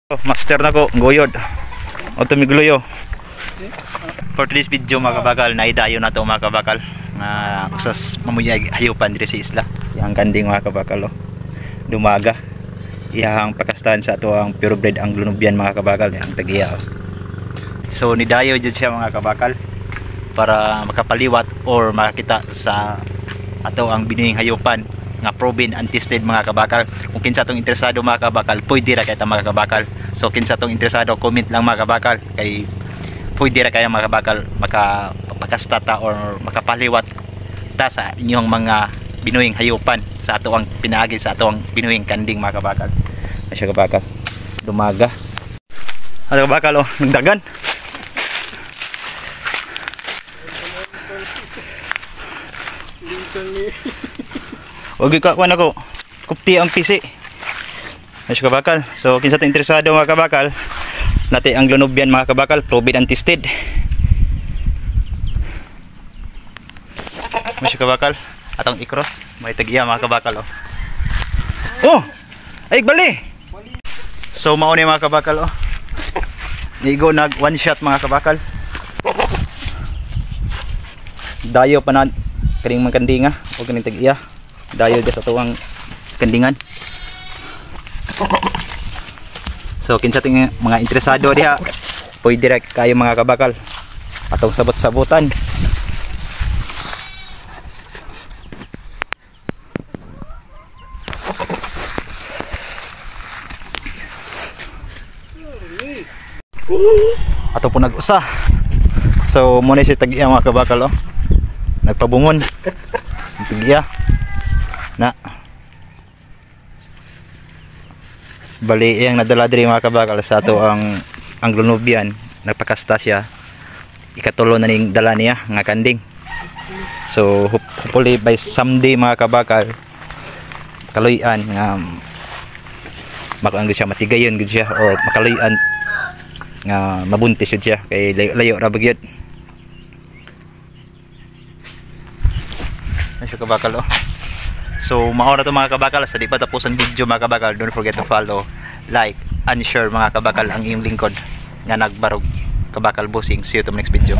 Master na ko, goyod. O tumigluyo. For today's video mga kabakal, naidayo na ito mga kabakal. Usas mamuyag hayupan diri sa isla. Yang kanding mga kabakal. Dumaga. Iyang pakastahan sa ito ang purebred ang lunubian mga kabakal. Yang tagiya. So nidayo dyan siya mga kabakal. Para makapaliwat or makakita sa ato ang binuhing hayupan. Nga proven and tested mga kabakal. Kung kinsa tong interesado mga kabakal, pwede ra kay ta mga kabakal. So kinsa tong interesado, comment lang mga kabakal kay pwede ra kay mga kabakal makapakastata or makapaliwat ta sa inyong mga binuhing hayupan sa ato ang pinaagi sa ato ang binuhing kanding mga kabakal. Asya kabakal. Dumaga. Ano kabakal oh, nagdagan. Huwag ikakuan ako kupti ang pisi. Ayos kabakal. So kinsa tong interesado mga kabakal, nati ang lunubian mga kabakal, proven and tested. Ayos kabakal. Atong i-cross may tagiya mga kabakal oh. Oh! Ay bali. So mao ni mga kabakal oh. Nigo nag one shot mga kabakal. Dayo pa na kaning mangkandinga o kaning tagiya. Dayo sa tuwang kandingan. So kinsa ting mga interesado diha, pwede direct kayo mga kabakal atong sabot-sabutan. Ato po nag-usa. So muna siya tagiya mga kabakal oh. Nagpabungon. Tagiya na bali yang nadala diri mga kabakal sa ato ang lunubian, nagpakasta siya, ikatulo na ning dala niya nga kanding. So hopefully by someday mga kabakal kaluyan nga makaanggo siya, matigayon gud siya or makaluyan nga mabuntis yun siya kay layo ra bagyod. Ayos kabakal oh. So maura to mga kabakal, sa di pa tapos ang video mga kabakal, don't forget to follow, like, and share mga kabakal ang iyong lingkod nga nagbarog kabakal bossing. See you to next video.